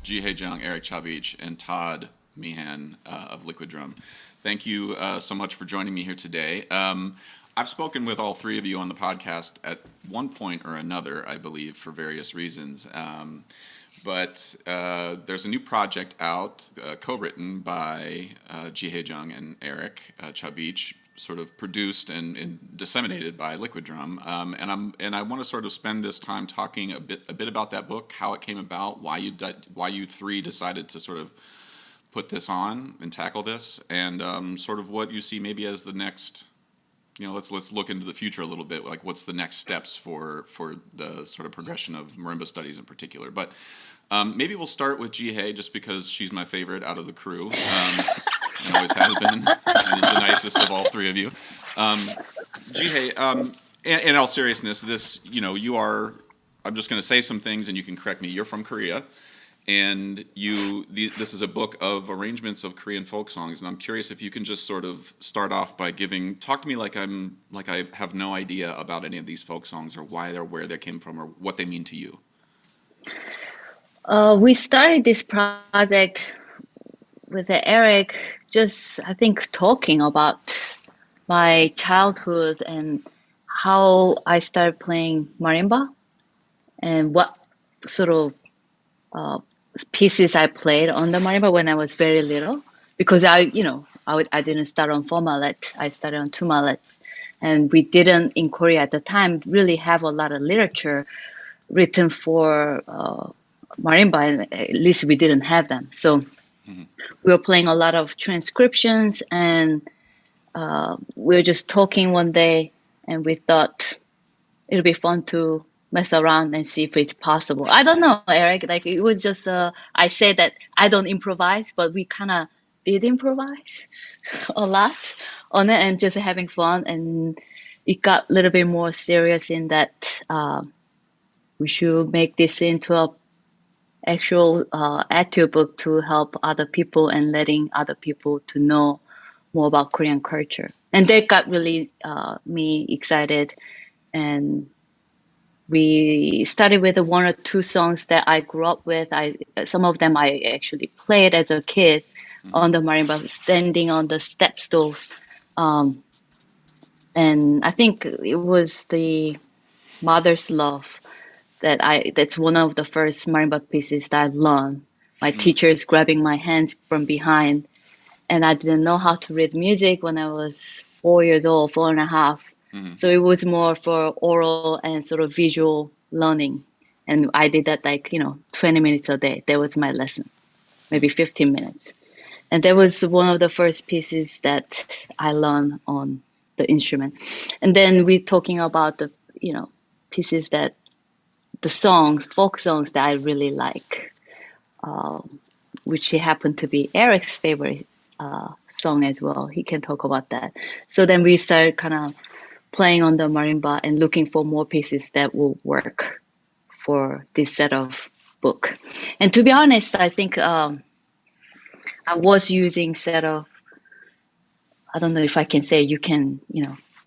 Jihei Jung, Eric Chavich, and Todd Meehan of Liquid Drum. Thank you so much for joining me here today. I've spoken with all three of you on the podcast at one point or another, I believe, for various reasons. But there's a new project out, co-written by Jihei Jung and Eric Chavich, sort of produced and disseminated by Liquid Drum, and I want to sort of spend this time talking a bit about that book, how it came about, why you three decided to sort of put this on and tackle this, and sort of what you see maybe as the next. Let's look into the future a little bit. Like, what's the next steps for the sort of progression of marimba studies in particular? But maybe we'll start with Jihei, just because she's my favorite out of the crew. And always has been, and is the nicest of all three of you. Jihei, in all seriousness, you are. I'm just going to say some things, and you can correct me. You're from Korea, and this is a book of arrangements of Korean folk songs, and I'm curious if you can just sort of start off by talk to me like I have no idea about any of these folk songs, or where they came from, or what they mean to you. We started this project with Eric, just I think talking about my childhood and how I started playing marimba and what sort of pieces I played on the marimba when I was very little, because I didn't start on 4 mallet. I started on 2 mallets, and we didn't in Korea at the time really have a lot of literature written for marimba, and at least we didn't have them. So we were playing a lot of transcriptions, and we were just talking one day, and we thought it'd be fun to mess around and see if it's possible. I don't know, Eric. Like, it was just I say that I don't improvise, but we kind of did improvise a lot on it, and just having fun. And it got a little bit more serious in that we should make this into a actual etude book to help other people and letting other people to know more about Korean culture. And that got really me excited. And we started with 1 or 2 songs that I grew up with. Some of them I actually played as a kid on the marimba, standing on the step stools. And I think it was the Mother's Love that's one of the first marimba pieces that I learned. My teacher is grabbing my hands from behind, and I didn't know how to read music when I was 4 years old, 4.5. So it was more for oral and sort of visual learning. And I did that 20 minutes a day. That was my lesson, maybe 15 minutes. And that was one of the first pieces that I learned on the instrument. And then we're talking about the, pieces the songs, folk songs that I really like, which happened to be Eric's favorite song as well. He can talk about that. So then we started kind of playing on the marimba and looking for more pieces that will work for this set of book. And to be honest, I think I was using set of, I don't know if I can say, you can,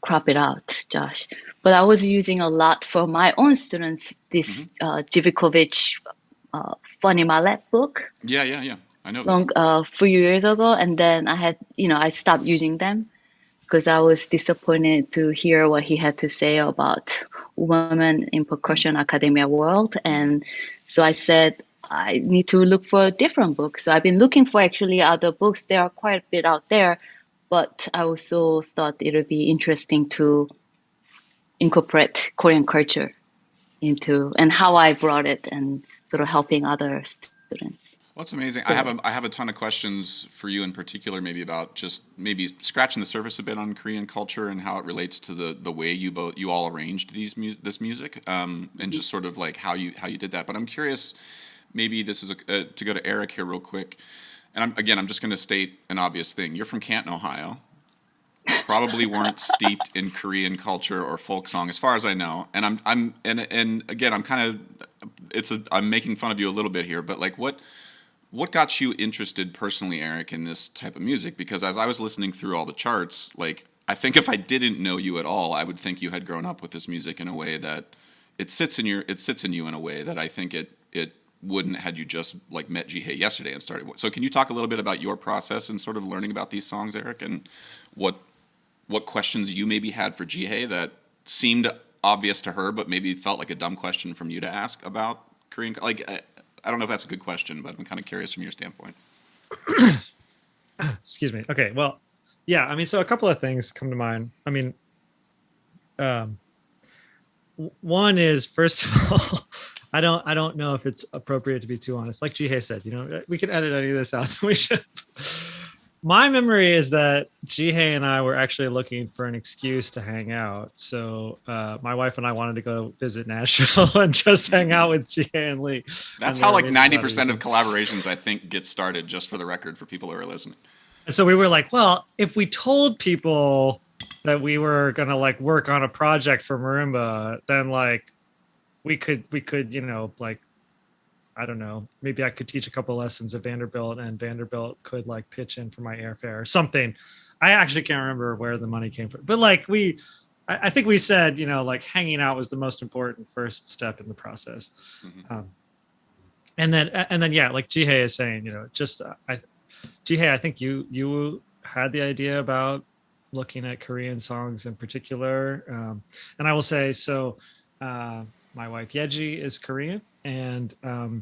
crop it out, Josh. But I was using a lot for my own students, this Jivikovic Funny Mallet book. Yeah. I know that. A few years ago. And then I had, I stopped using them because I was disappointed to hear what he had to say about women in percussion academia world. And so I said, I need to look for a different book. So I've been looking for actually other books. There are quite a bit out there, but I also thought it would be interesting to incorporate Korean culture into, and how I brought it and sort of helping other students. Well, that's amazing. So, I have a ton of questions for you in particular, maybe about just maybe scratching the surface a bit on Korean culture and how it relates to the way you all arranged this music, and just sort of like how you did that. But I'm curious, maybe this is to go to Eric here real quick, and I'm just going to state an obvious thing. You're from Canton, Ohio. Probably weren't steeped in Korean culture or folk song, as far as I know. And I'm again, I'm making fun of you a little bit here, but like what got you interested personally, Eric, in this type of music? Because as I was listening through all the charts, like, I think if I didn't know you at all, I would think you had grown up with this music in a way that it sits in you in a way that I think it wouldn't had you just like met Jihei yesterday and started. So can you talk a little bit about your process and sort of learning about these songs, Eric, and what what questions you maybe had for Jihei that seemed obvious to her, but maybe felt like a dumb question from you to ask about Korean? Like, I don't know if that's a good question, but I'm kind of curious from your standpoint. Excuse me. Okay. Well, yeah. I mean, so a couple of things come to mind. I mean, um, one is first of all, I don't know if it's appropriate to be too honest. Like Jihei said, we can edit any of this out. We should. My memory is that Jihei and I were actually looking for an excuse to hang out. So my wife and I wanted to go visit Nashville and just hang out with Jihei and Lee. That's And how there were like reasons why 90% of we- collaborations I think get started. Just for the record, for people who are listening. And so we were like, well, if we told people that we were gonna like work on a project for Marimba, then like we could like I don't know, maybe I could teach a couple lessons at Vanderbilt, and Vanderbilt could like pitch in for my airfare or something. I actually can't remember where the money came from, but like I think we said, like hanging out was the most important first step in the process. Mm-hmm. And then yeah, like Jihei is saying, Jihei, I think you had the idea about looking at Korean songs in particular, and I will say so. My wife Yeji is Korean, and I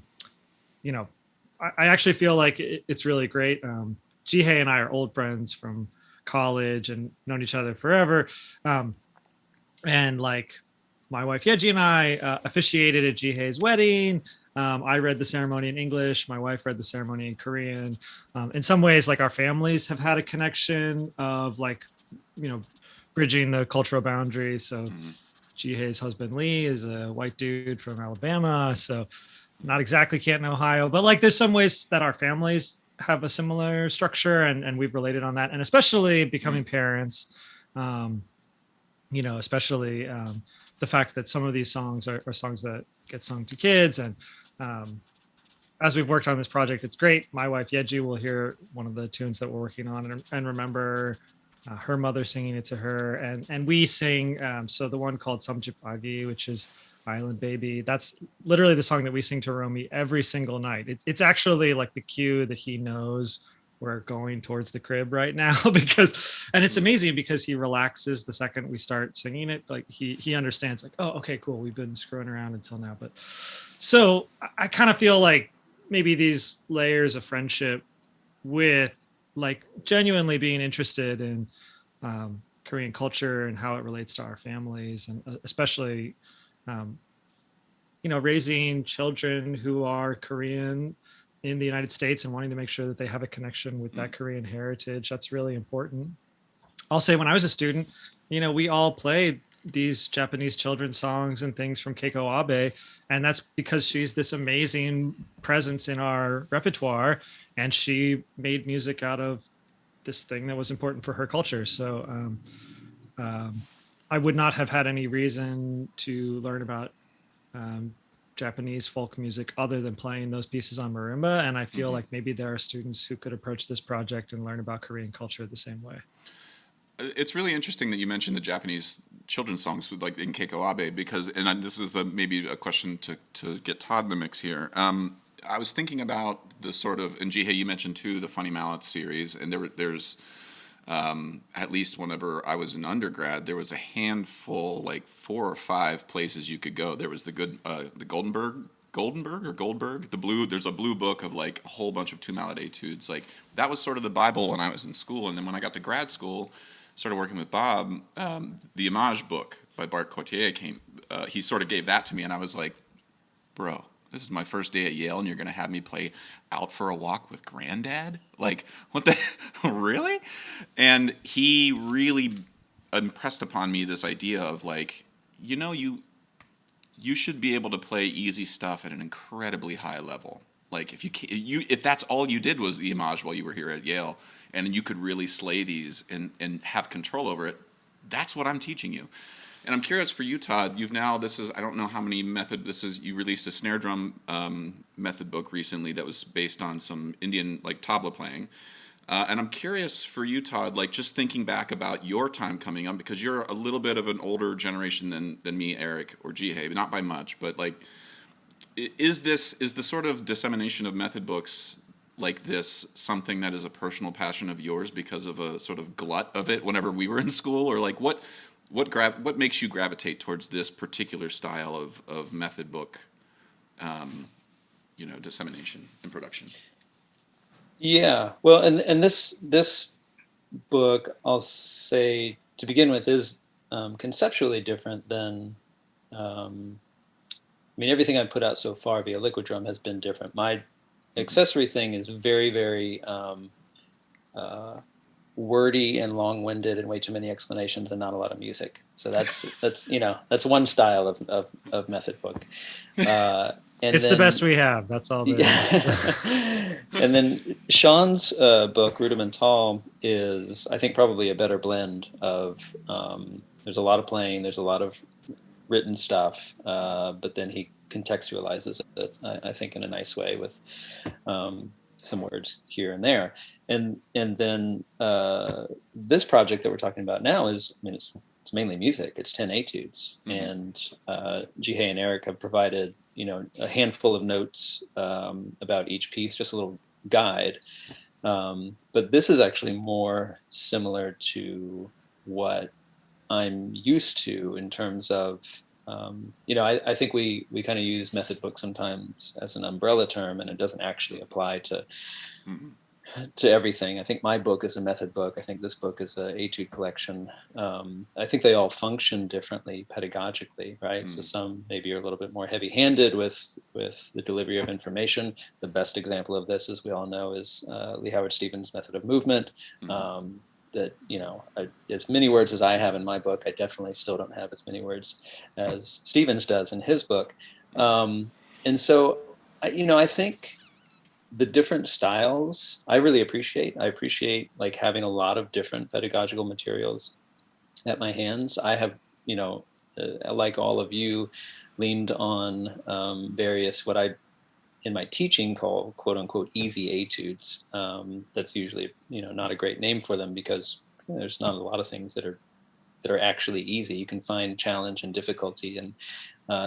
actually feel like it's really great. Jihei and I are old friends from college and known each other forever, and like my wife Yeji and I officiated at Jihei's wedding. I read the ceremony in English. My wife read the ceremony in Korean. In some ways, like our families have had a connection of like, bridging the cultural boundaries. So Mm-hmm. Jihei's husband Lee is a white dude from Alabama. So not exactly Canton, Ohio, but like there's some ways that our families have a similar structure, and we've related on that. And especially becoming parents, especially the fact that some of these songs are songs that get sung to kids. And as we've worked on this project, it's great. My wife Yeji will hear one of the tunes that we're working on and remember her mother singing it to her, and we sing. So the one called Samjipagi, which is Island Baby, that's literally the song that we sing to Romy every single night. It's actually like the cue that he knows we're going towards the crib right now, and it's amazing because he relaxes the second we start singing it. Like he understands, like, oh, okay, cool, we've been screwing around until now. But so I kind of feel like maybe these layers of friendship with like genuinely being interested in Korean culture and how it relates to our families, and especially raising children who are Korean in the United States and wanting to make sure that they have a connection with that Korean heritage. That's really important. I'll say when I was a student, we all played these Japanese children's songs and things from Keiko Abe, and that's because she's this amazing presence in our repertoire, and she made music out of this thing that was important for her culture. So I would not have had any reason to learn about Japanese folk music other than playing those pieces on marimba. And I feel like maybe there are students who could approach this project and learn about Korean culture the same way. It's really interesting that you mentioned the Japanese children's songs, like in Keiko Abe, because, and this is maybe a question to get Todd in the mix here. I was thinking about the sort of, and Jihei, you mentioned too, the Funny Mallet series, and there's at least whenever I was in undergrad, there was a handful, like 4 or 5 places you could go. There was the Goldenberg or Goldberg, there's a blue book of like a whole bunch of two mallet etudes. Like that was sort of the Bible when I was in school. And then when I got to grad school, started working with Bob, the Image book by Bart Cotier he sort of gave that to me, and I was like, bro, this is my first day at Yale, and you're going to have me play Out for a Walk with Granddad? Like, what the, really? And he really impressed upon me this idea of like, you should be able to play easy stuff at an incredibly high level. Like if that's all you did was the Image while you were here at Yale, and you could really slay these and have control over it, that's what I'm teaching you. And I'm curious for you, Todd. I don't know how many you released a snare drum method book recently that was based on some Indian like tabla playing. And I'm curious for you, Todd, like just thinking back about your time coming up, because you're a little bit of an older generation than me, Eric, or Jihei, but not by much. But like, is the sort of dissemination of method books like this something that is a personal passion of yours because of a sort of glut of it whenever we were in school, or like what makes you gravitate towards this particular style of method book, dissemination and production? Yeah, well, and this book, I'll say to begin with, is conceptually different than. I mean, everything I've put out so far via Liquid Drum has been different. My accessory thing is very, very wordy and long-winded and way too many explanations and not a lot of music. So that's one style of method book. And it's then, the best we have. That's all. And then Sean's book, Rudimental, is, I think, probably a better blend of, there's a lot of playing, there's a lot of written stuff, but then he contextualizes it, I think, in a nice way with some words here and there. And then this project that we're talking about now is, I mean, it's mainly music. It's 10 etudes, and Jihei and Eric have provided, a handful of notes about each piece, just a little guide. But this is actually more similar to what I'm used to in terms of, I think we kind of use method book sometimes as an umbrella term, and it doesn't actually apply to everything. I think my book is a method book. I think this book is a etude collection. I think they all function differently pedagogically, right? So some maybe are a little bit more heavy-handed with the delivery of information. The best example of this, as we all know, is Lee Howard Stevens' method of movement. That, as many words as I have in my book, I definitely still don't have as many words as Stevens does in his book. And so, I think the different styles I really appreciate. I appreciate like having a lot of different pedagogical materials at my hands. I have, like all of you, leaned on various, what I in my teaching call quote unquote easy etudes. That's usually, not a great name for them because there's not a lot of things that are actually easy. You can find challenge and difficulty and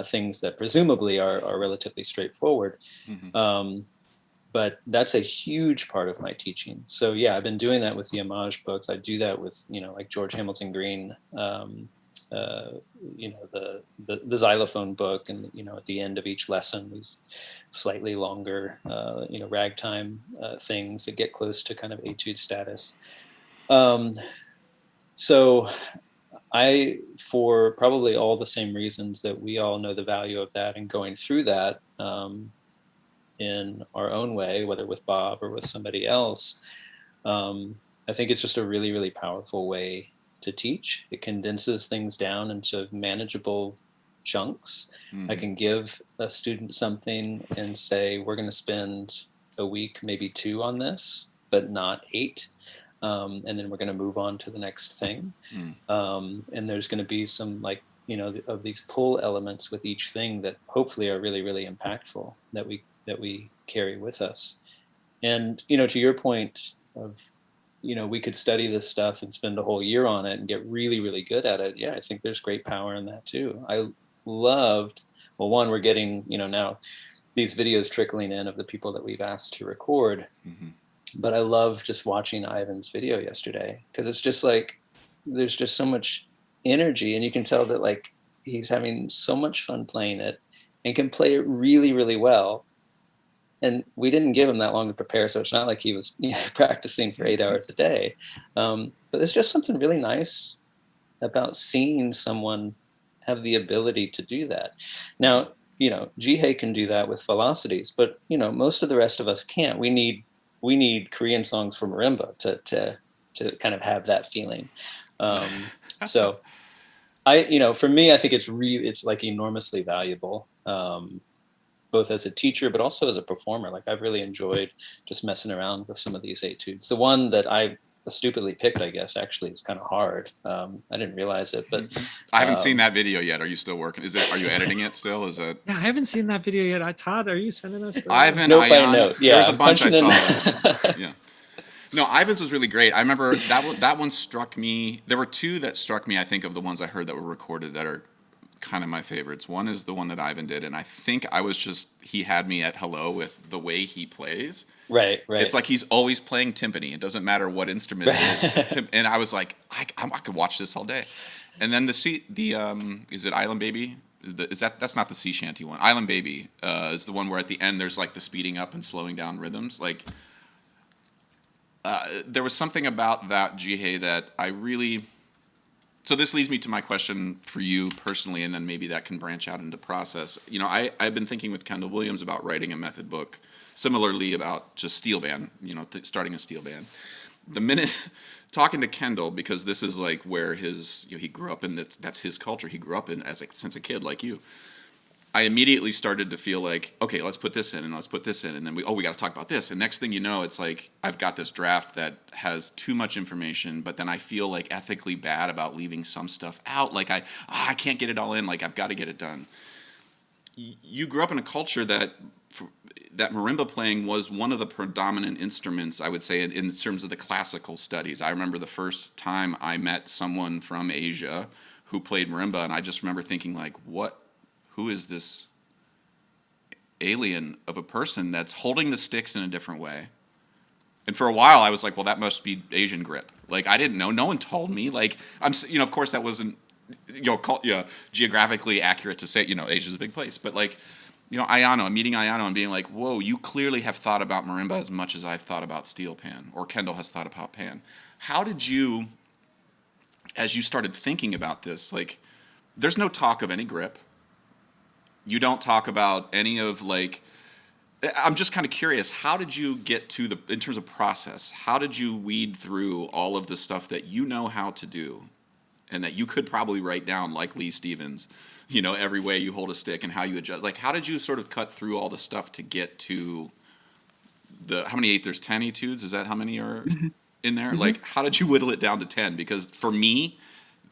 things that presumably are relatively straightforward. But that's a huge part of my teaching. So yeah, I've been doing that with the homage books. I do that with, like George Hamilton Green, the xylophone book, and at the end of each lesson, these slightly longer ragtime things that get close to kind of etude status. So I, for probably all the same reasons that we all know the value of that and going through that in our own way, whether with Bob or with somebody else, I think it's just a really, really powerful way to teach. It condenses things down into manageable chunks. I can give a student something and say, we're going to spend a week, maybe 2 on this, but not 8. And then we're going to move on to the next thing. And there's going to be some of these pull elements with each thing that hopefully are really, really impactful that we carry with us. And, to your point of, we could study this stuff and spend a whole year on it and get really, really good at it. Yeah, I think there's great power in that too. I loved, one, we're getting, now these videos trickling in of the people that we've asked to record. But I love just watching Ivan's video yesterday because it's just like, there's just so much energy, and you can tell that like he's having so much fun playing it and can play it really, really well. And we didn't give him that long to prepare, so it's not like he was practicing for 8 hours a day. But there's just something really nice about seeing someone have the ability to do that. Now, Jihei can do that with velocities, but most of the rest of us can't. We need Korean songs from Marimba to kind of have that feeling. So for me, I think it's like enormously valuable. Both as a teacher, but also as a performer. Like I've really enjoyed just messing around with some of these etudes. The one that I stupidly picked, I guess, actually is kind of hard. I didn't realize it, but I haven't seen that video yet. Are you still working? Are you editing it still? Is it? Yeah, I haven't seen that video yet. Todd, are you sending us? Ivan, nope, Ayan, I know. Yeah, there's a bunch I saw. Yeah. No, Ivan's was really great. I remember that one struck me. There were 2 that struck me, I think, of the ones I heard that were recorded that are kind of my favorites. One is the one that Ivan did, and I think he had me at hello with the way he plays. Right. It's like he's always playing timpani. It doesn't matter what instrument it is. And I was like, I could watch this all day. And then is it Island Baby? That's not the sea shanty one. Island Baby is the one where at the end there's like the speeding up and slowing down rhythms. Like there was something about that, Jihei, that I really. So this leads me to my question for you personally, and then maybe that can branch out into process. I've been thinking with Kendall Williams about writing a method book, similarly about just steel band, starting a steel band. The minute talking to Kendall, because this is like where he grew up in, that's his culture. He grew up in since a kid like you. I immediately started to feel like, okay, let's put this in and let's put this in. And then we got to talk about this. And next thing you know, it's like I've got this draft that has too much information, but then I feel like ethically bad about leaving some stuff out. Like I can't get it all in. Like I've got to get it done. You grew up in a culture that marimba playing was one of the predominant instruments, I would say, in terms of the classical studies. I remember the first time I met someone from Asia who played marimba, and I just remember thinking like, who is this alien of a person that's holding the sticks in a different way? And for a while I was like, well, that must be Asian grip. Like I didn't know. No one told me. Like of course that wasn't, geographically accurate to say, Asia's a big place. But like, I'm meeting Ayano and being like, whoa, you clearly have thought about marimba as much as I've thought about steel pan, or Kendall has thought about pan. How did you, as you started thinking about this, like, there's no talk of any grip. You don't talk about any of like, I'm just kind of curious, how did you get to in terms of process, how did you weed through all of the stuff that you know how to do and that you could probably write down like Lee Stevens, every way you hold a stick and how you adjust? Like, how did you sort of cut through all the stuff to get to how many there's 10 etudes? Is that how many are in there? Mm-hmm. Like, how did you whittle it down to 10? Because for me,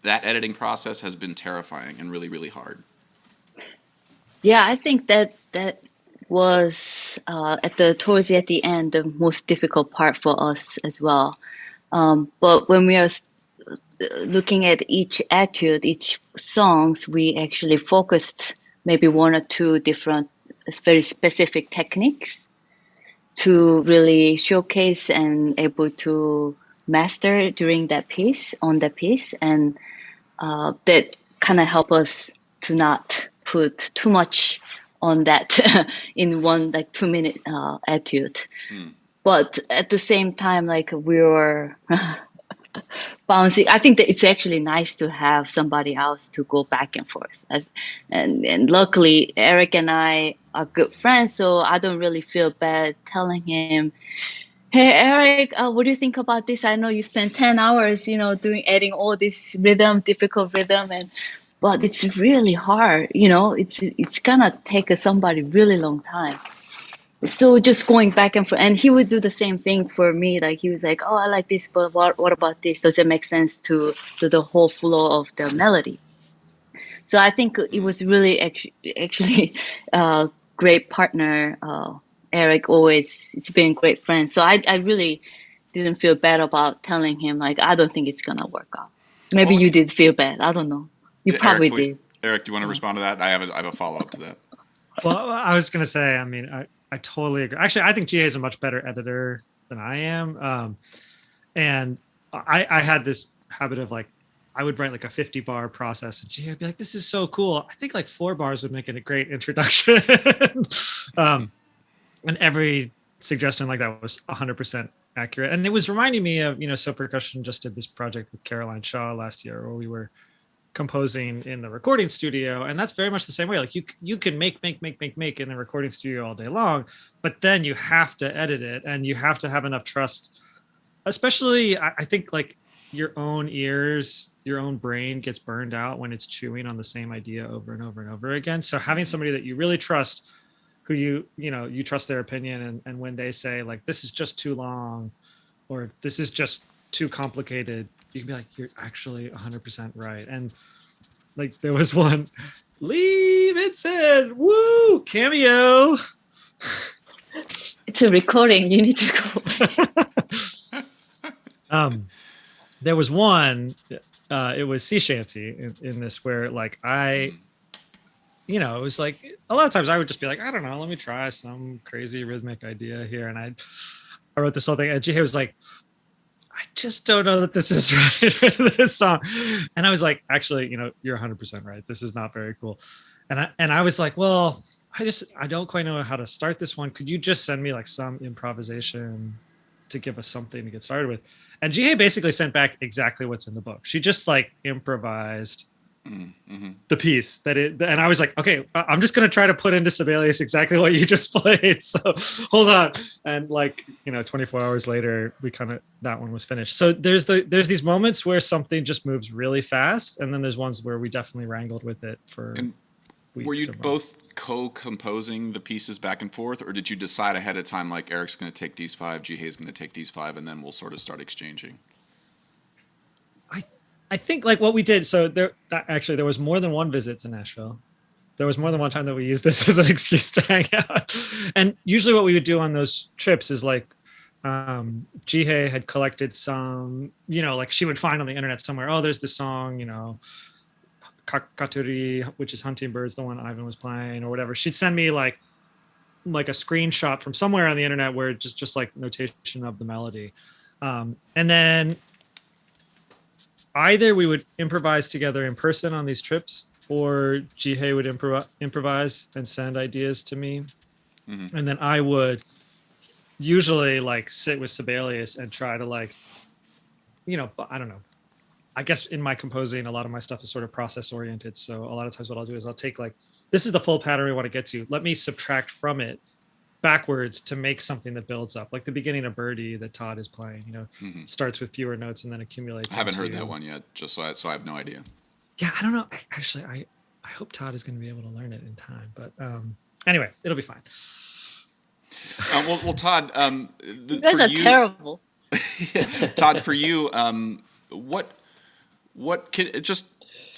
that editing process has been terrifying and really, really hard. Yeah, I think that was towards the end the most difficult part for us as well. But when we are looking at each etude, each songs, we actually focused maybe one or two different very specific techniques to really showcase and able to master during that piece, and that kind of help us to not put too much on that in one 2-minute etude. But at the same time, like we were bouncing. I think that it's actually nice to have somebody else to go back and forth. And luckily, Eric and I are good friends, so I don't really feel bad telling him, hey, Eric, what do you think about this? I know you spent 10 hours, adding all this difficult rhythm, but it's really hard, it's gonna take somebody really long time. So just going back and forth, and he would do the same thing for me. Like he was like, oh, I like this, but what about this? Does it make sense to the whole flow of the melody? So I think it was really actually a great partner. Eric it's been a great friend. So I really didn't feel bad about telling him, like, I don't think it's gonna work out. Maybe you did feel bad. I don't know. You probably did. Eric, do you want to respond to that? I have a follow-up to that. Well, I was going to say, I mean, I totally agree. Actually, I think GA is a much better editor than I am. And I had this habit of like, I would write like a 50-bar process and GA would be like, this is so cool. I think like 4 bars would make it a great introduction. And every suggestion like that was 100% accurate. And it was reminding me of, So Percussion just did this project with Caroline Shaw last year where we were composing in the recording studio, and that's very much the same way. Like you can make in the recording studio all day long, but then you have to edit it and you have to have enough trust. Especially, I think like your own ears, your own brain gets burned out when it's chewing on the same idea over and over and over again. So having somebody that you really trust, who you trust their opinion, and when they say like, this is just too long, or this is just too complicated, you can be like, you're actually 100% right. And like there was one, Lee Vincent, woo, cameo. It's a recording. You need to go. There was one, it was sea shanty in this where like I it was like a lot of times I would just be like, I don't know, let me try some crazy rhythmic idea here. And I wrote this whole thing, and Jihei was like, I just don't know that this is right for this song. And I was like, actually, you're 100% right. This is not very cool. And I was like, well, I don't quite know how to start this one. Could you just send me like some improvisation to give us something to get started with? And Jihei basically sent back exactly what's in the book. She just like improvised Mm-hmm. the piece and I was like, okay, I'm just going to try to put into Sibelius exactly what you just played. So hold on. And like, 24 hours later, that one was finished. So there's these moments where something just moves really fast. And then there's ones where we definitely wrangled with it for And weeks. were you both co-composing the pieces back and forth, or did you decide ahead of time, like Eric's going to take these 5, Jihei's going to take these 5, and then we'll sort of start exchanging? I think like what we did. So there was more than one visit to Nashville. There was more than one time that we used this as an excuse to hang out. And usually what we would do on those trips is like, Jihei had collected some, like she would find on the internet somewhere, oh, there's this song, Kakaturi, which is hunting birds, the one Ivan was playing or whatever. She'd send me like a screenshot from somewhere on the internet where just like notation of the melody. And then either we would improvise together in person on these trips, or Jihei would improvise and send ideas to me. Mm-hmm. And then I would usually like sit with Sibelius and try to like, I don't know. I guess in my composing, a lot of my stuff is sort of process oriented. So a lot of times what I'll do is I'll take like, this is the full pattern we want to get to. Let me subtract from it backwards to make something that builds up, like the beginning of Birdie that Todd is playing. Mm-hmm. Starts with fewer notes and then accumulates. I haven't heard that one yet, just so I have no idea. Yeah, I don't know. Actually, I hope Todd is going to be able to learn it in time. But anyway, it'll be fine. Well, Todd, you guys are terrible. Todd, for you, what can just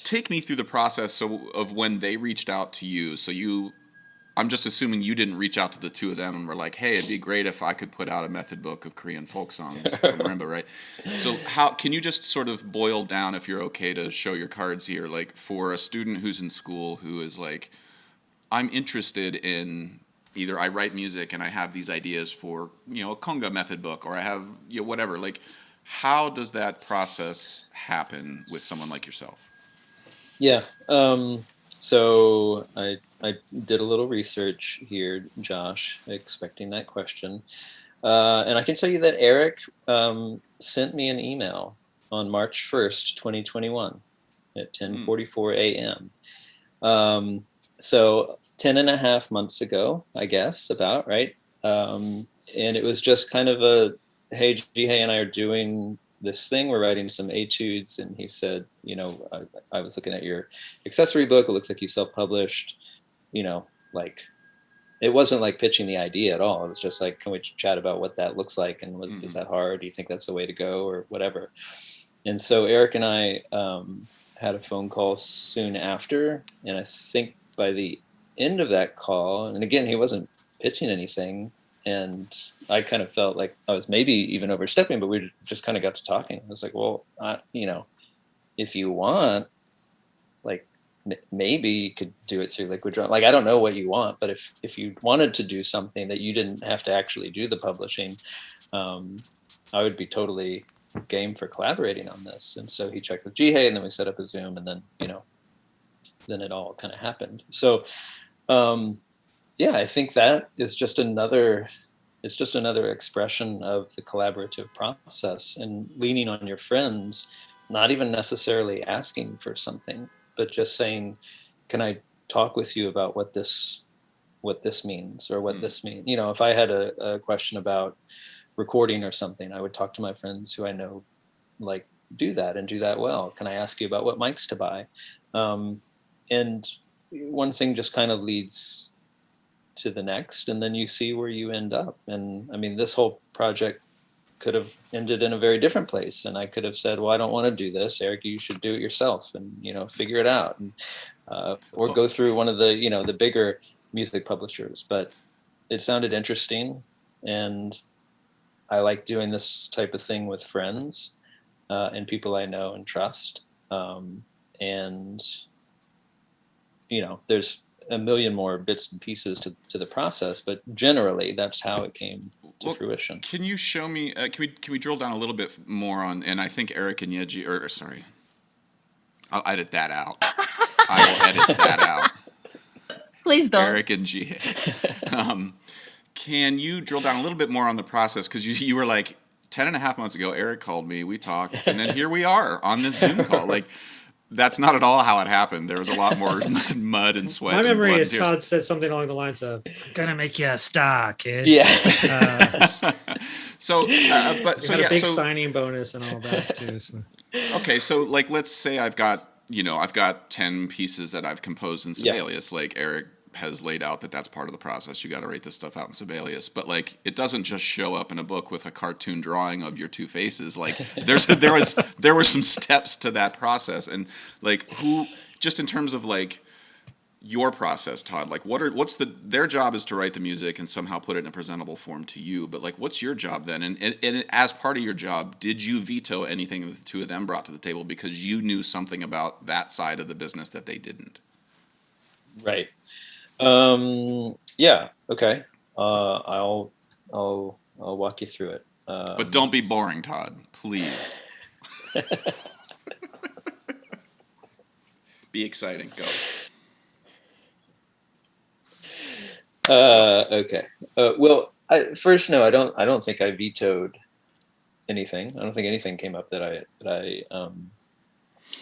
take me through the process of when they reached out to you? So I'm just assuming you didn't reach out to the two of them and were like, hey, it'd be great if I could put out a method book of Korean folk songs from Marimba, right? So how can you just sort of boil down, if you're okay to show your cards here, like for a student who's in school who is like, I'm interested in either I write music and I have these ideas for, a conga method book, or I have, whatever, like how does that process happen with someone like yourself? Yeah. So I did a little research here, Josh, expecting that question. And I can tell you that Eric sent me an email on March 1st, 2021 at 10:44 a.m. So 10 and a half months ago, I guess, about, right? And it was just kind of a, hey, Jihei and I are doing this thing. We're writing some etudes. And he said, I was looking at your accessory book. It looks like you self-published, like, it wasn't like pitching the idea at all. It was just like, can we chat about what that looks like? And is that hard? Do you think that's the way to go or whatever? And so Eric and I had a phone call soon after. And I think by the end of that call, and again, he wasn't pitching anything, and I kind of felt like I was maybe even overstepping, but we just kind of got to talking. I was like, well, if you want, like, maybe you could do it through Liquid Drum. Like, I don't know what you want, but if you wanted to do something that you didn't have to actually do the publishing, I would be totally game for collaborating on this. And so he checked with Jihei, and then we set up a Zoom, and then, then it all kind of happened. So, yeah, I think that is just another expression of the collaborative process and leaning on your friends, not even necessarily asking for something, but just saying, can I talk with you about what this means or what this means? If I had a question about recording or something, I would talk to my friends who I know like do that and do that well. Can I ask you about what mics to buy? And one thing just kind of leads to the next, and then you see where you end up. And I mean, this whole project could have ended in a very different place, and I could have said, well, I don't want to do this, Eric, you should do it yourself and figure it out, and or go through one of the the bigger music publishers. But it sounded interesting, and I like doing this type of thing with friends and people I know and trust. And there's a million more bits and pieces to the process, but generally that's how it came to fruition. Can you show me? Can we drill down a little bit more on? And I think Eric and Yeji, or sorry, I'll edit that out. I will edit that out. Please don't. Eric and G. Can you drill down a little bit more on the process? Because you were like 10.5 months ago, Eric called me, we talked, and then here we are on this Zoom call. Like, that's not at all how it happened. There was a lot more mud and sweat. My memory is tears. Todd said something along the lines of, "I'm gonna make you a star, kid." Yeah. So a big signing bonus and all that too. So. Okay, so like, let's say I've got 10 pieces that I've composed in Sibelius. Like Eric has laid out that's part of the process. You got to write this stuff out in Sibelius, but like, it doesn't just show up in a book with a cartoon drawing of your two faces. Like, there were some steps to that process, and like, who, just in terms of like your process, Todd, like their job is to write the music and somehow put it in a presentable form to you, but like, what's your job then? And as part of your job, did you veto anything that the two of them brought to the table because you knew something about that side of the business that they didn't? Right. Yeah. Okay. I'll walk you through it. But don't be boring, Todd, please. Be exciting. Go. Okay. Well, first, no, I don't think I vetoed anything. I don't think anything came up that I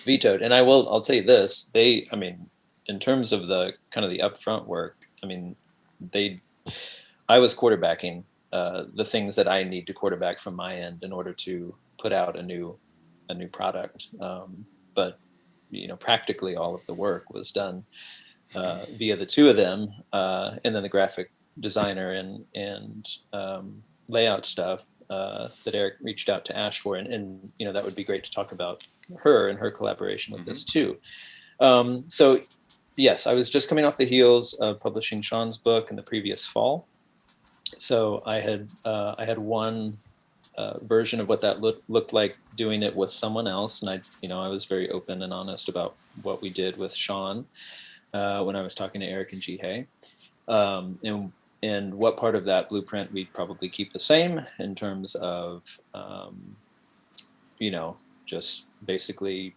vetoed. And I'll tell you this, in terms of the kind of the upfront work, I was quarterbacking the things that I need to quarterback from my end in order to put out a new product. But practically all of the work was done via the two of them, and then the graphic designer and layout stuff that Eric reached out to Ash for, and that would be great to talk about her and her collaboration with this too. So yes, I was just coming off the heels of publishing Sean's book in the previous fall. So I had one version of what that looked like doing it with someone else, and I was very open and honest about what we did with Sean when I was talking to Eric and Jihei, and what part of that blueprint we'd probably keep the same in terms of just basically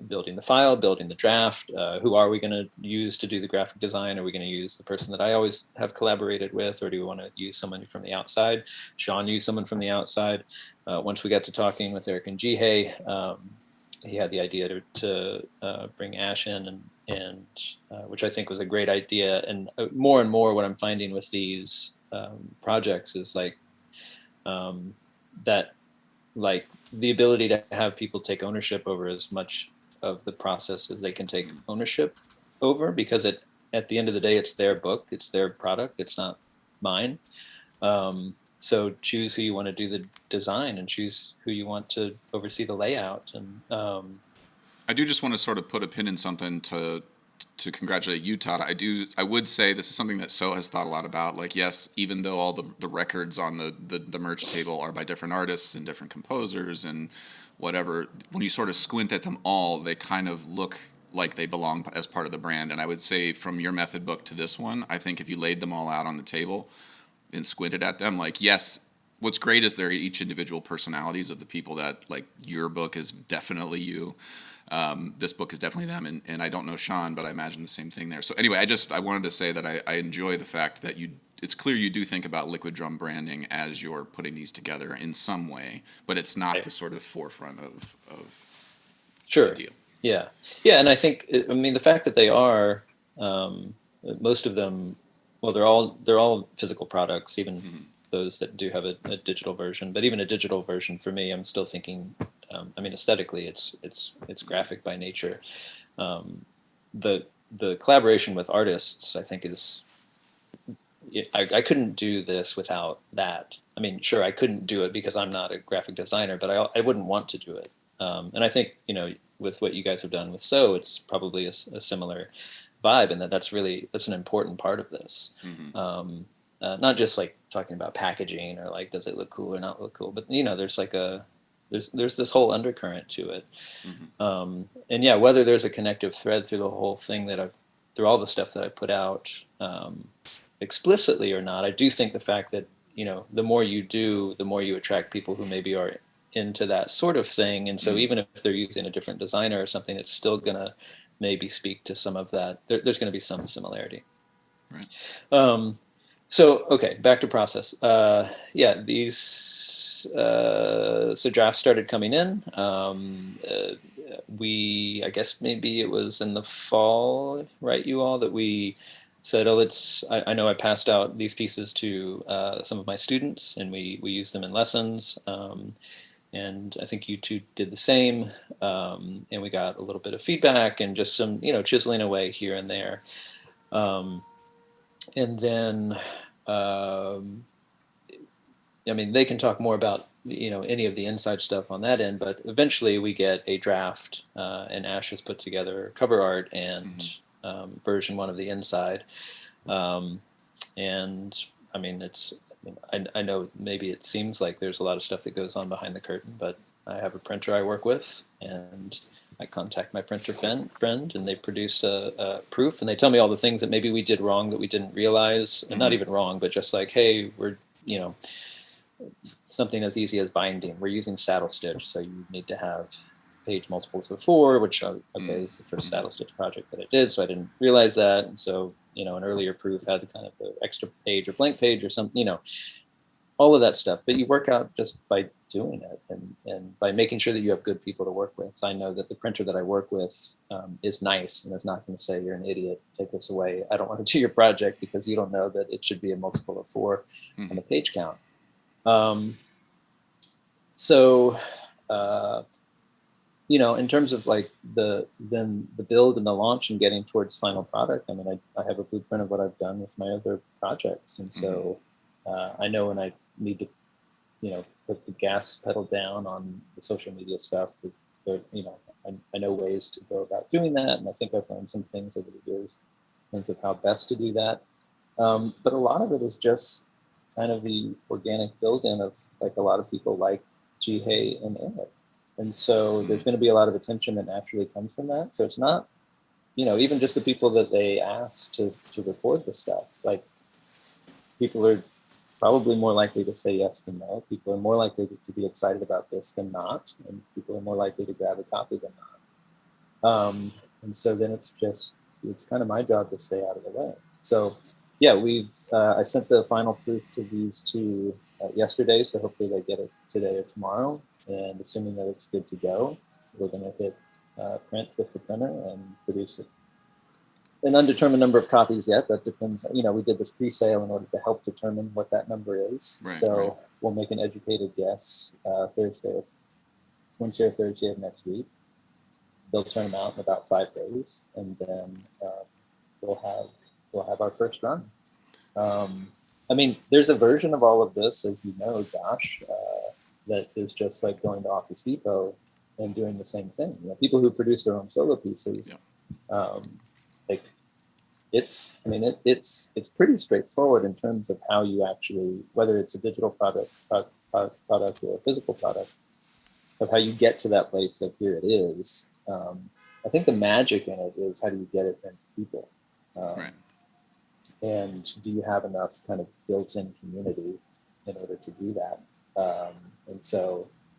building the file, building the draft. Who are we going to use to do the graphic design? Are we going to use the person that I always have collaborated with, or do we want to use someone from the outside? Sean used someone from the outside. Once we got to talking with Eric and Jihei, he had the idea to bring Ash in, and which I think was a great idea. And more what I'm finding with these projects is that the ability to have people take ownership over as much of the process as they can take ownership over, because at the end of the day, it's their book, it's their product, it's not mine. So choose who you want to do the design, and choose who you want to oversee the layout. And I do just want to sort of put a pin in something to congratulate you, Todd. I would say this is something that So has thought a lot about. Like, yes, even though all the records on the merch table are by different artists and different composers and whatever, when you sort of squint at them all, they kind of look like they belong as part of the brand. And I would say from your method book to this one, I think if you laid them all out on the table and squinted at them, like, yes, what's great is they're each individual personalities of the people that, like, your book is definitely you. This book is definitely them, and I don't know Sean, but I imagine the same thing there. So anyway, I wanted to say that I enjoy the fact that it's clear you do think about Liquid Drum branding as you're putting these together in some way, but it's not the sort of forefront of the deal. Yeah, and I think the fact that they are most of them, well, they're all physical products, even those that do have a digital version. But even a digital version, for me, I'm still thinking. Aesthetically, it's graphic by nature. The collaboration with artists, I think, is. I couldn't do this without that. Sure, I couldn't do it because I'm not a graphic designer, but I wouldn't want to do it. And I think with what you guys have done with So, it's probably a similar vibe, and that's an important part of this. Not just like talking about packaging or like does it look cool or not look cool, but there's like there's this whole undercurrent to it. And yeah, whether there's a connective thread through the whole thing that I've through all the stuff that I put out, explicitly or not, I do think the fact that, the more you do, the more you attract people who maybe are into that sort of thing. And so even if they're using a different designer or something, it's still going to maybe speak to some of that. There's going to be some similarity. Right. So, okay, back to process. Yeah, these, so drafts started coming in. I guess maybe it was in the fall, right, you all, that we said, oh, I know I passed out these pieces to some of my students, and we used them in lessons. And I think you two did the same. And we got a little bit of feedback and just some, chiseling away here and there. And then, I mean, they can talk more about, any of the inside stuff on that end, but eventually we get a draft, and Ash has put together cover art and version one of the inside. And I mean, I know maybe it seems like there's a lot of stuff that goes on behind the curtain, but I have a printer I work with, and I contact my printer friend, and they produce a proof, and they tell me all the things that maybe we did wrong that we didn't realize, and not even wrong, but just like, hey, we're, something as easy as binding. We're using saddle stitch, so you need to have page multiples of 4, which is the first saddle stitch project that I did, so I didn't realize that. And so, an earlier proof had kind of the extra page or blank page or something, all of that stuff. But you work out just by doing it and by making sure that you have good people to work with. I know that the printer that I work with is nice and is not going to say, you're an idiot, take this away. I don't want to do your project because you don't know that it should be a multiple of 4 on the page count. So, in terms of like the build and the launch and getting towards final product, I mean, I have a blueprint of what I've done with my other projects. And so I know when I need to, put the gas pedal down on the social media stuff, I know ways to go about doing that. And I think I've learned some things over the years in terms of how best to do that. But a lot of it is just kind of the organic build-in of like a lot of people like Jihei and Eric. And so there's going to be a lot of attention that naturally comes from that. So it's not, even just the people that they ask to record the stuff, like people are probably more likely to say yes than no. People are more likely to be excited about this than not. And people are more likely to grab a copy than not. And so then it's kind of my job to stay out of the way. So yeah, I sent the final proof to these two yesterday, so hopefully they get it today or tomorrow. And assuming that it's good to go, we're going to hit print with the printer and produce it. An undetermined number of copies yet. That depends. We did this pre-sale in order to help determine what that number is. Right. We'll make an educated guess Wednesday or Thursday of next week. They'll turn them out in about 5 days, and then we'll have our first run. I mean, there's a version of all of this, as you know, Josh, that is just like going to Office Depot and doing the same thing. People who produce their own solo pieces, like it's pretty straightforward in terms of how you actually, whether it's a digital product or a physical product, of how you get to that place. Like here it is. I think the magic in it is how do you get it into people. Right. And do you have enough kind of built-in community in order to do that?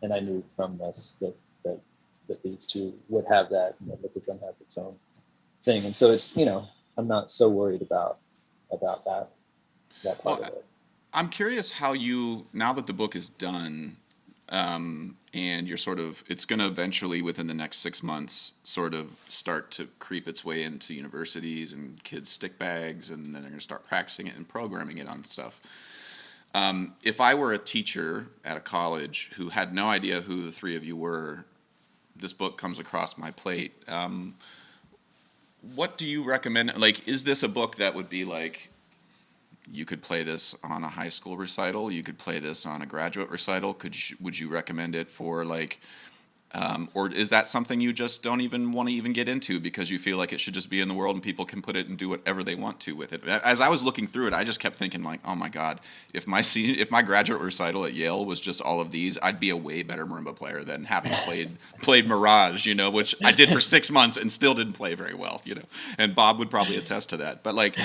And I knew from this that these two would have that. Liquid Drum has its own thing, and so it's I'm not so worried about that part of it. I'm curious how you, now that the book is done, and you're it's going to eventually within the next 6 months sort of start to creep its way into universities and kids' stick bags, and then they're going to start practicing it and programming it on stuff. If I were a teacher at a college who had no idea who the three of you were, this book comes across my plate. What do you recommend? Like, is this a book that would be like, you could play this on a high school recital, you could play this on a graduate recital? Would you recommend it for like Or is that something you just don't even want to even get into because you feel like it should just be in the world and people can put it and do whatever they want to with it? As I was looking through it, I just kept thinking like, oh my God, if my graduate recital at Yale was just all of these, I'd be a way better marimba player than having played Mirage, which I did for 6 months and still didn't play very well, And Bob would probably attest to that. But like,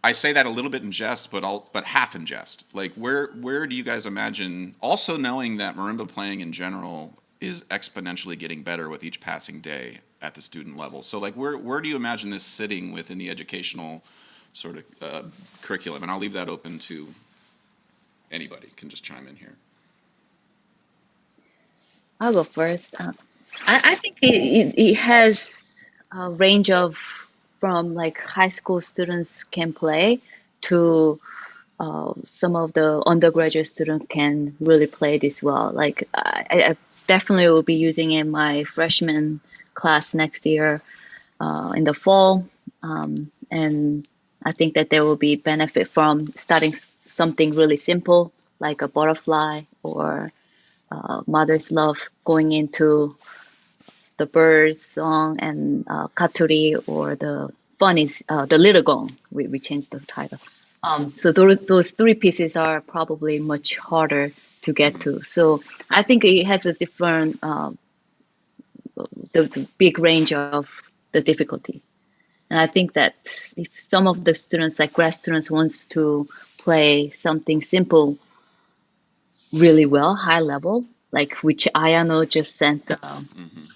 I say that a little bit in jest, but half in jest. Like, where do you guys imagine? Also knowing that marimba playing in general is exponentially getting better with each passing day at the student level. So, like, where do you imagine this sitting within the educational sort of curriculum? And I'll leave that open to anybody. Can just chime in here. I'll go first. I think it has a range of from like high school students can play to some of the undergraduate students can really play this well. Like I definitely will be using it in my freshman class next year in the fall, and I think that there will be benefit from starting something really simple like a butterfly or mother's love going into the birds song and Katuri or the fun is the little gong. We changed the title. So those three pieces are probably much harder to get to. So I think it has a different, the big range of the difficulty. And I think that if some of the students, like grad students, wants to play something simple really well, high level, like which Ayano just sent the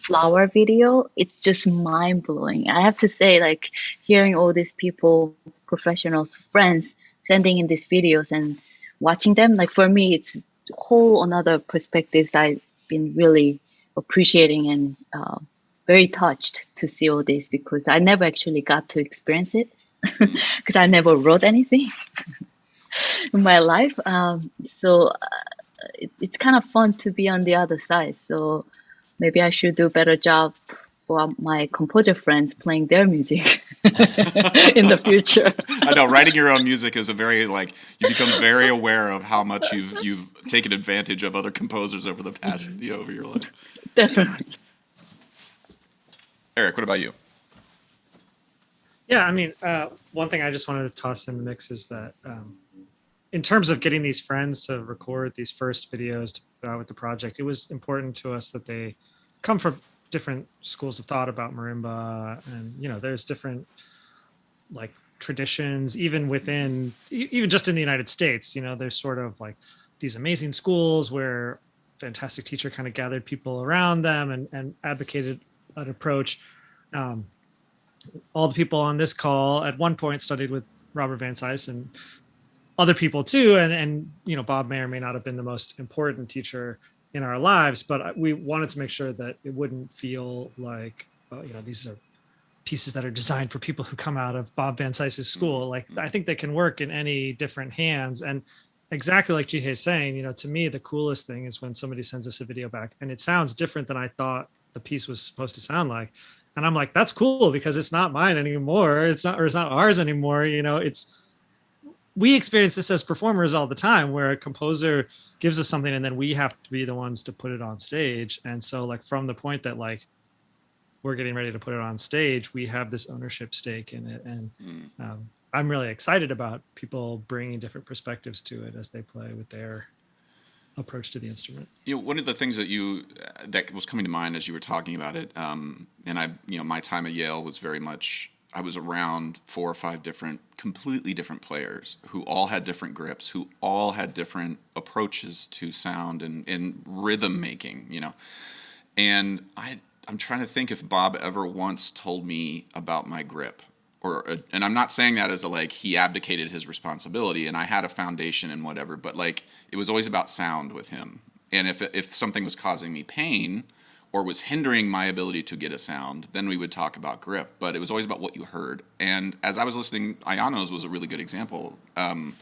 flower video, it's just mind blowing. I have to say, like hearing all these people, professionals, friends sending in these videos and watching them, like for me, it's whole another perspectives I've been really appreciating and very touched to see all this because I never actually got to experience it because I never wrote anything in my life. So it's kind of fun to be on the other side. So maybe I should do a better job for my composer friends playing their music in the future. I know writing your own music is a very like you become very aware of how much you've taken advantage of other composers over the past over your life. Definitely. Eric, what about you? Yeah, I mean, one thing I just wanted to toss in the mix is that in terms of getting these friends to record these first videos to put out with the project, it was important to us that they come from different schools of thought about marimba, and there's different like traditions even within even just in the United States. There's sort of like these amazing schools where fantastic teacher kind of gathered people around them and advocated an approach. All the people on this call at one point studied with Robert Van Cise and other people too, and Bob may or may not have been the most important teacher in our lives, but we wanted to make sure that it wouldn't feel like these are pieces that are designed for people who come out of Bob Van Cise's school. Like I think they can work in any different hands, and exactly like Jihei's saying, to me the coolest thing is when somebody sends us a video back and it sounds different than I thought the piece was supposed to sound like, and I'm like, that's cool because it's not mine anymore. It's not ours anymore. We experience this as performers all the time where a composer gives us something and then we have to be the ones to put it on stage. And so like from the point that like we're getting ready to put it on stage, we have this ownership stake in it. And I'm really excited about people bringing different perspectives to it as they play with their approach to the instrument. One of the things that was coming to mind as you were talking about it, and my time at Yale was very much, I was around 4 or 5 completely different players who all had different grips, who all had different approaches to sound and rhythm making, And I'm trying to think if Bob ever once told me about my grip. And I'm not saying that as he abdicated his responsibility and I had a foundation and whatever, but it was always about sound with him. And if something was causing me pain or was hindering my ability to get a sound, then we would talk about grip. But it was always about what you heard. And as I was listening, Ayano's was a really good example. And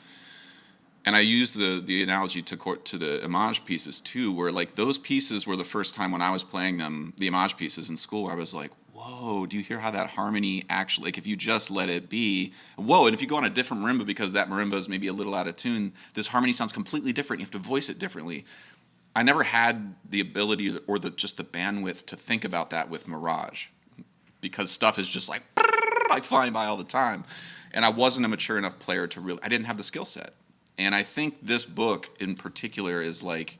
I used the analogy to the homage pieces too, where those pieces were the first time when I was playing them, the homage pieces in school, where I was like, whoa, do you hear how that harmony actually, if you just let it be, whoa, and if you go on a different marimba because that marimba is maybe a little out of tune, this harmony sounds completely different. You have to voice it differently. I never had the ability or just the bandwidth to think about that with Mirage, because stuff is just like flying by all the time, and I wasn't a mature enough player to really. I didn't have the skill set, and I think this book in particular is like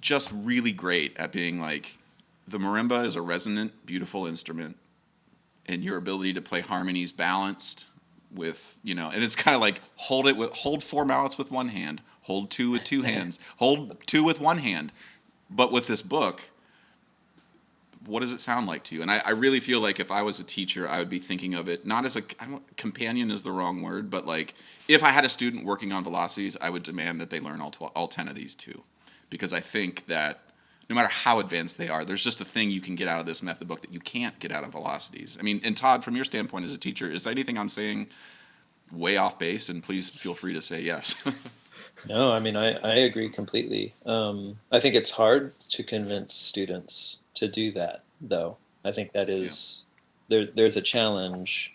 just really great at being like, the marimba is a resonant, beautiful instrument, and your ability to play harmonies balanced with, and it's kind of like hold four mallets with one hand, hold two with two hands, hold two with one hand. But with this book, what does it sound like to you? And I really feel like if I was a teacher, I would be thinking of it not as companion is the wrong word, but like if I had a student working on velocities, I would demand that they learn all 10 of these too. Because I think that no matter how advanced they are, there's just a thing you can get out of this method book that you can't get out of velocities. I mean, and Todd, from your standpoint as a teacher, is there anything I'm saying way off base? And please feel free to say yes. No, I mean, I agree completely. I think it's hard to convince students to do that, though. I think that is there's a challenge,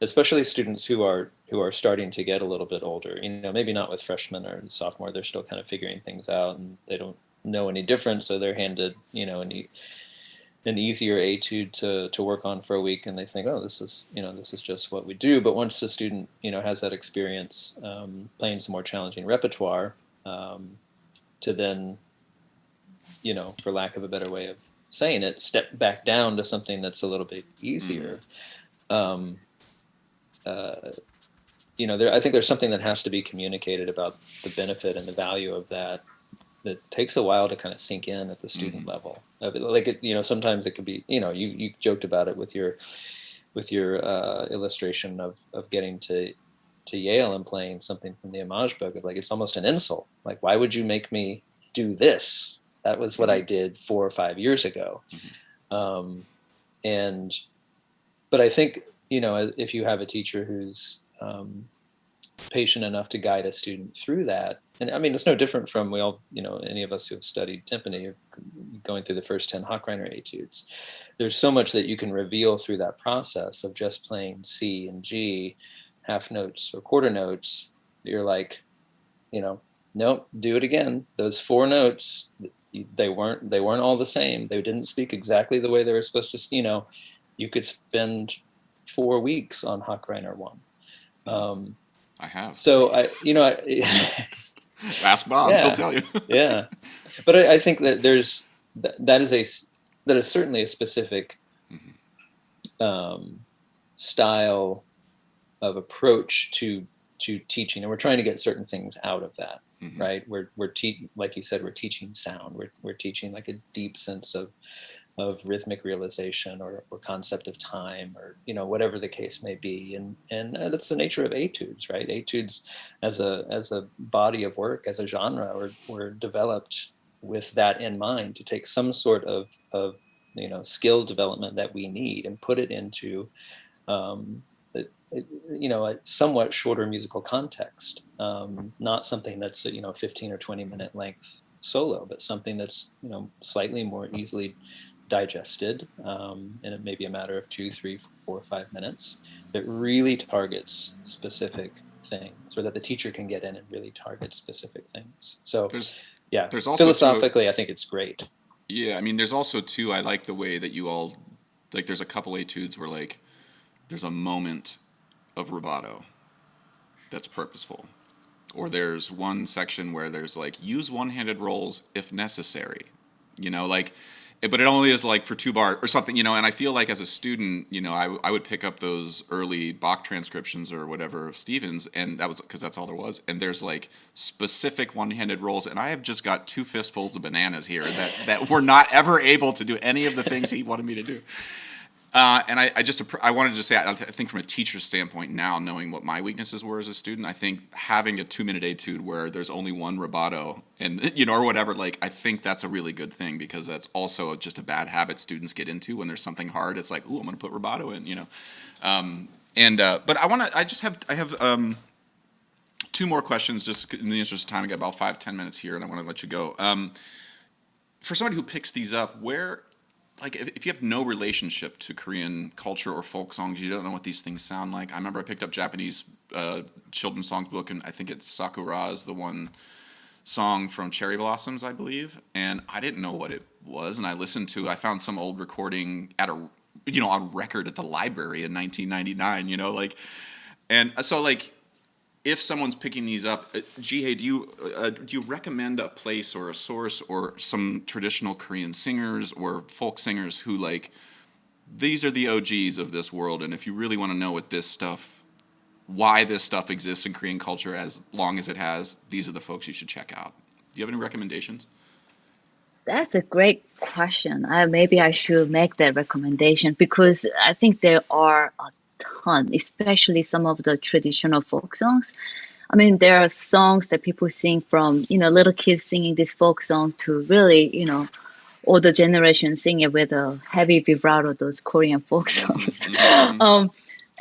especially students who are starting to get a little bit older. Maybe not with freshmen or sophomore; they're still kind of figuring things out, and they don't know any different, so they're handed an easier etude to work on for a week, and they think, oh, this is just what we do. But once the student has that experience playing some more challenging repertoire, to then for lack of a better way of saying it, step back down to something that's a little bit easier. I think there's something that has to be communicated about the benefit and the value of that takes a while to kind of sink in at the student level. Like sometimes it could be, you joked about it with your illustration of getting to Yale and playing something from the Homage book. Like, it's almost an insult. Like, why would you make me do this? That was what I did 4 or 5 years ago. But I think, if you have a teacher who's patient enough to guide a student through that, and I mean, it's no different from any of us who have studied timpani, going through the first 10 Hochreiner etudes. There's so much that you can reveal through that process of just playing C and G, half notes or quarter notes. You're like, nope, do it again. Those 4 notes, they weren't all the same. They didn't speak exactly the way they were supposed to. You could spend 4 weeks on Hochreiner 1. I have. So Ask Bob; he'll tell you. Yeah, but I think that that is certainly a specific style of approach to teaching, and we're trying to get certain things out of that, right? We're like you said, we're teaching sound. We're teaching like a deep sense of rhythmic realization or concept of time, or whatever the case may be, and that's the nature of etudes, right? Etudes as a body of work, as a genre, were developed with that in mind, to take some sort of skill development that we need and put it into a somewhat shorter musical context, not something that's 15 or 20 minute length solo, but something that's slightly more easily digested, and it may be a matter of 2, 3, 4, 5 minutes, that really targets specific things, or that the teacher can get in and really target specific things. So there's also philosophically, I think it's great. Yeah, I mean, there's also too, I like the way that you all, like, there's a couple etudes where like there's a moment of rubato that's purposeful, or there's one section where there's like, use one-handed rolls if necessary, but it only is like for 2 bars or something, and I feel like as a student, I would pick up those early Bach transcriptions or whatever of Stevens, and that was because that's all there was. And there's like specific one-handed rolls, and I have just got 2 fistfuls of bananas here that were not ever able to do any of the things he wanted me to do. And I wanted to say, I think from a teacher's standpoint now, knowing what my weaknesses were as a student, I think having a 2-minute etude where there's only one rubato and, or whatever, like, I think that's a really good thing, because that's also just a bad habit students get into when there's something hard. It's like, ooh, I'm going to put rubato in, but I have 2 more questions, just in the interest of time. I got about 5-10 minutes here, and I want to let you go. For somebody who picks these up, like, if you have no relationship to Korean culture or folk songs, you don't know what these things sound like. I remember I picked up Japanese children's songs book, and I think it's Sakura is the one song from Cherry Blossoms, I believe, and I didn't know what it was, and I found some old recording at a, on record at the library in 1999, and so like, if someone's picking these up, Jihei, do you recommend a place or a source or some traditional Korean singers or folk singers who like, these are the OGs of this world, and if you really want to know why this stuff exists in Korean culture as long as it has, these are the folks you should check out. Do you have any recommendations? That's a great question. Maybe I should make that recommendation because I think there are a ton, especially some of the traditional folk songs. I mean, there are songs that people sing from, little kids singing this folk song to really, older generation sing it with a heavy vibrato, those Korean folk songs. um,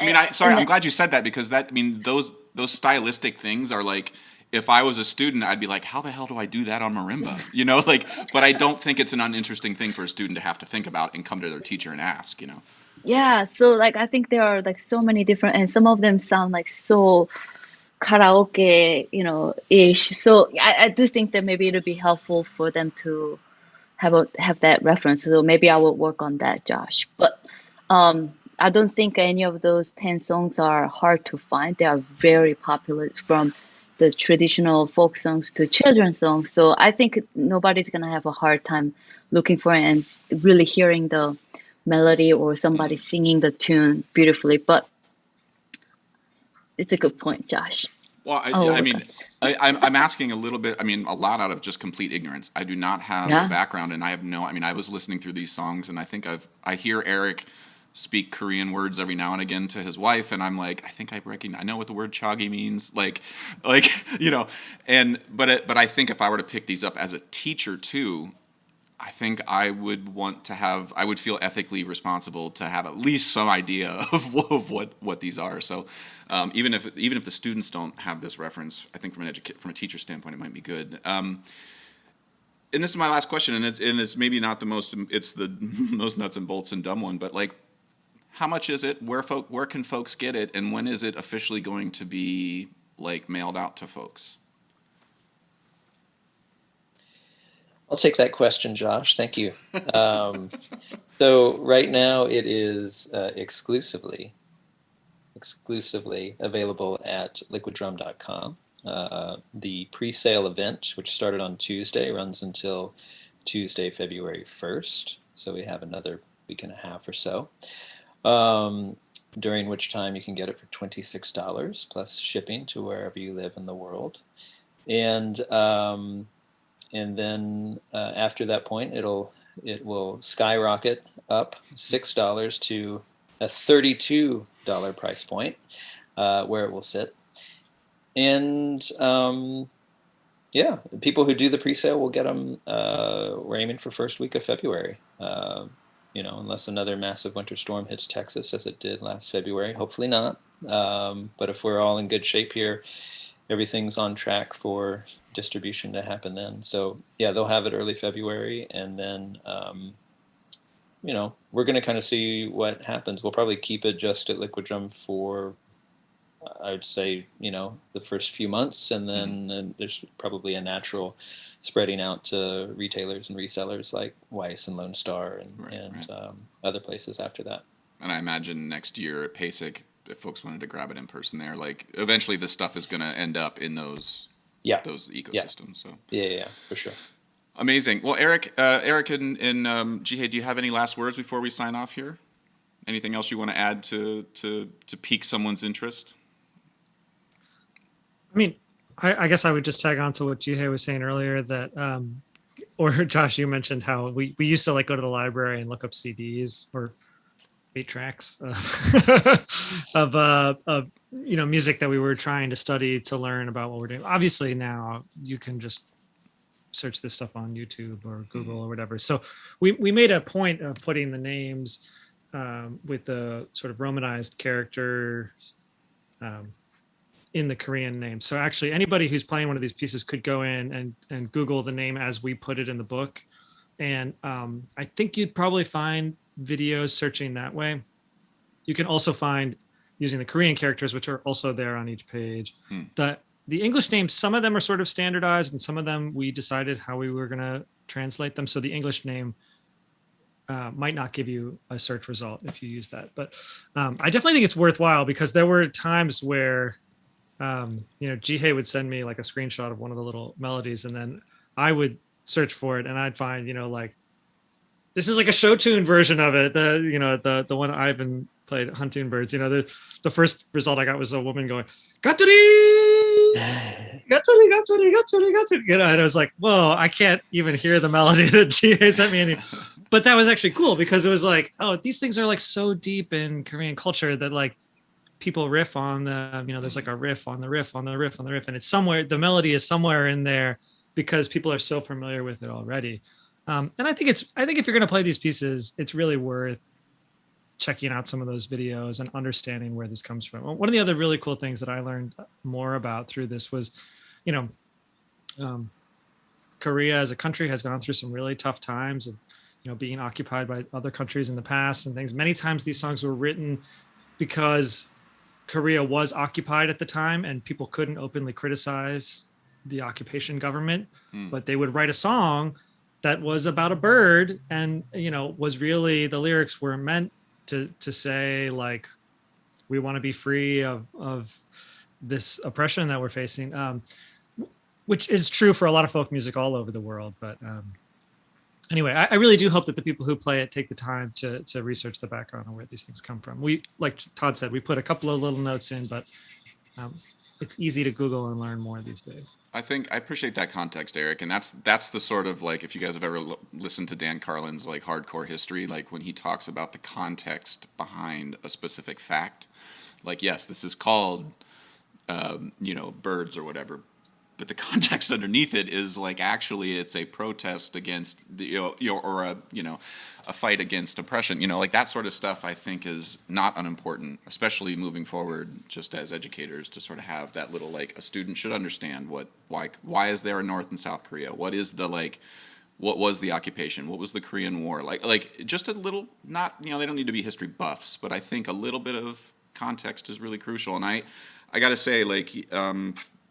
I mean, and I'm glad you said that because those stylistic things are like, if I was a student, I'd be like, how the hell do I do that on marimba? But I don't think it's an uninteresting thing for a student to have to think about and come to their teacher and ask. yeah, so like I think there are like so many different, and some of them sound like so karaoke, ish. So I do think that maybe it'll be helpful for them to have that reference. So maybe I will work on that, Josh. But I don't think any of those 10 songs are hard to find. They are very popular from the traditional folk songs to children's songs. So I think nobody's gonna have a hard time looking for it and really hearing the melody or somebody singing the tune beautifully. But it's a good point, Josh. Well, Oh, I mean, I'm asking a little bit. I mean, a lot out of just complete ignorance. I do not have yeah. a background, and I have no. I mean, I was listening through these songs, and I think I hear Eric speak Korean words every now and again to his wife, and I'm like, I think I know what the word chagi means, like, and but I think if I were to pick these up as a teacher too, I think I would feel ethically responsible to have at least some idea of what these are. So even if the students don't have this reference, I think from a teacher standpoint, it might be good. And this is my last question, and it's maybe not it's the most nuts and bolts and dumb one, but like, how much is it? Where can folks get it? And when is it officially going to be like mailed out to folks? I'll take that question, Josh. Thank you. So right now it is exclusively available at liquiddrum.com. The pre-sale event, which started on Tuesday, runs until Tuesday, February 1st. So we have another week and a half or so. During which time you can get it for $26 plus shipping to wherever you live in the world. And then after that point, it will skyrocket up $6 to a $32 price point where it will sit. And people who do the pre-sale will get them. We're aiming for first week of February. Unless another massive winter storm hits Texas as it did last February. Hopefully not. But if we're all in good shape here, everything's on track for distribution to happen then. So yeah, they'll have it early February, and then we're going to kind of see what happens. We'll probably keep it just at Liquid Drum for I'd say the first few months, and then there's probably a natural spreading out to retailers and resellers like Weiss and Lone Star and other places after that. And I imagine next year at PASIC, if folks wanted to grab it in person there, like eventually this stuff is going to end up in those ecosystems. So yeah, for sure. Amazing. Well, Eric and Jihei, do you have any last words before we sign off here? Anything else you want to add to pique someone's interest? I mean, I guess I would just tag on to what Jihei was saying earlier that, or Josh, you mentioned how we used to like go to the library and look up CDs or 8 tracks of music that we were trying to study to learn about what we're doing. Obviously now you can just search this stuff on YouTube or Google or whatever. So we made a point of putting the names with the sort of Romanized character in the Korean name. So actually anybody who's playing one of these pieces could go in and Google the name as we put it in the book. And I think you'd probably find videos searching that way. You can also find using the Korean characters, which are also there on each page, that the English names, some of them are sort of standardized, and some of them we decided how we were going to translate them. So the English name might not give you a search result if you use that. But I definitely think it's worthwhile, because there were times where, Jihei would send me like a screenshot of one of the little melodies, and then I would search for it, and I'd find, like, this is like a show tune version of it. The one Ivan played, Hunting Birds. The first result I got was a woman going, Gaturi, Gaturi, Gaturi, Gaturi, Gaturi. And I was like, whoa, I can't even hear the melody that Jihei sent me. But that was actually cool, because it was like, oh, these things are like so deep in Korean culture that like people riff on the, there's like a riff on the riff on the riff on the riff, and it's somewhere, the melody is somewhere in there, because people are so familiar with it already. And I think if you're going to play these pieces, it's really worth checking out some of those videos and understanding where this comes from. One of the other really cool things that I learned more about through this was, Korea as a country has gone through some really tough times of, being occupied by other countries in the past and things. Many times these songs were written because Korea was occupied at the time, and people couldn't openly criticize the occupation government, but they would write a song that was about a bird, and was really, the lyrics were meant to say like, we want to be free of this oppression that we're facing, which is true for a lot of folk music all over the world. But anyway, I really do hope that the people who play it take the time to research the background on where these things come from. We, like Todd said, we put a couple of little notes in, but it's easy to Google and learn more these days. I appreciate that context, Eric, and that's the sort of, like, if you guys have ever listened to Dan Carlin's like Hardcore History, like when he talks about the context behind a specific fact, like, yes, this is called birds or whatever, but the context underneath it is like, actually it's a protest against the a fight against oppression, like that sort of stuff. I think is not unimportant, especially moving forward, just as educators, to sort of have that little, like, a student should understand why is there a North and South Korea, what was the occupation, what was the Korean War, like just a little, not, they don't need to be history buffs, but I think a little bit of context is really crucial. And I gotta say, like,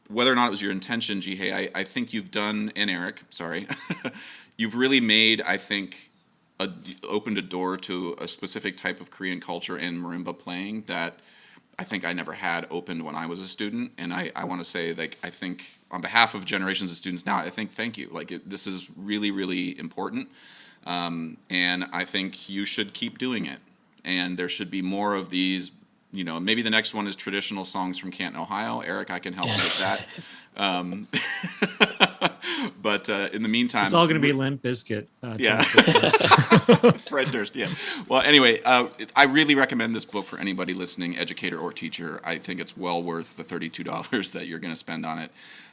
whether or not it was your intention, Jihei, I think you've done, and Eric, sorry, you've really made, I think, opened a door to a specific type of Korean culture in marimba playing that I think I never had opened when I was a student. And I want to say, like, I think on behalf of generations of students now, I think thank you. Like, this is really, really important. And I think you should keep doing it. And there should be more of these. Maybe the next one is traditional songs from Canton, Ohio. Eric, I can help with that. But in the meantime, it's all going to be Limp Bizkit. Yeah. Fred Durst, yeah. Well, anyway, I really recommend this book for anybody listening, educator or teacher. I think it's well worth the $32 that you're going to spend on it.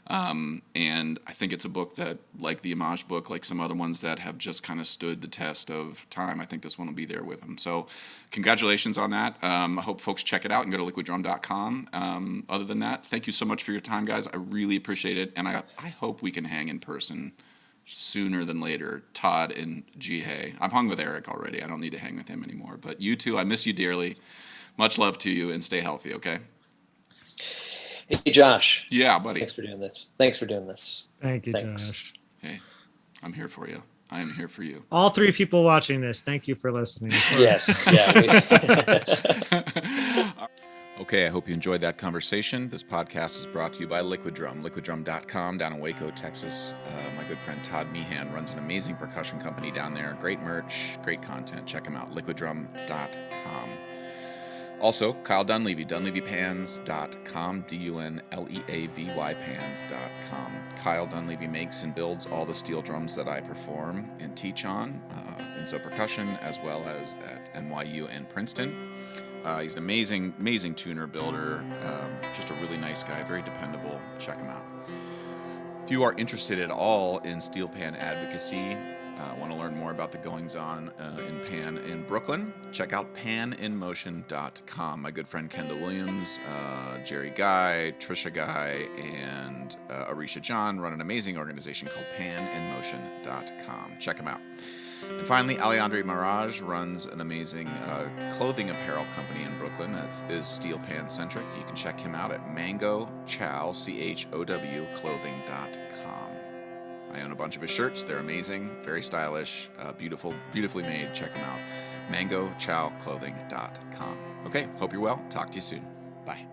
And I think it's a book that, like the Image book, like some other ones that have just kind of stood the test of time, I think this one will be there with them. So congratulations on that. I hope folks check it out and go to liquiddrum.com. Other than that, thank you so much for your time, guys. I really appreciate it. And I hope we can hang in person sooner than later, Todd and Jihei. I've hung with Eric already. I don't need to hang with him anymore. But you two, I miss you dearly. Much love to you, and stay healthy, okay? Hey, Josh. Yeah, buddy. Thanks for doing this. Thank you, Thanks. Josh. Hey, I'm here for you. I am here for you. All three people watching this, thank you for listening. Yes. Yeah. Okay, I hope you enjoyed that conversation. This podcast is brought to you by Liquid Drum, liquiddrum.com down in Waco, Texas. My good friend Todd Meehan runs an amazing percussion company down there. Great merch, great content. Check him out, liquiddrum.com. Also, Kyle Dunleavy, dunleavypans.com, DUNLEAVY pans.com. Kyle Dunleavy makes and builds all the steel drums that I perform and teach on in So Percussion, as well as at NYU and Princeton. He's an amazing tuner, builder, just a really nice guy, very dependable. Check him out. If you are interested at all in steel pan advocacy, want to learn more about the goings-on in Pan in Brooklyn, check out paninmotion.com. My good friend Kendall Williams, Jerry Guy, Trisha Guy, and Arisha John run an amazing organization called paninmotion.com. Check them out. And finally, Alejandre Mirage runs an amazing clothing apparel company in Brooklyn that is steel pan centric. You can check him out at mangochow, CHOW, clothing.com. I own a bunch of his shirts. They're amazing, very stylish, beautifully made. Check them out. mangochowclothing.com. Okay, hope you're well. Talk to you soon. Bye.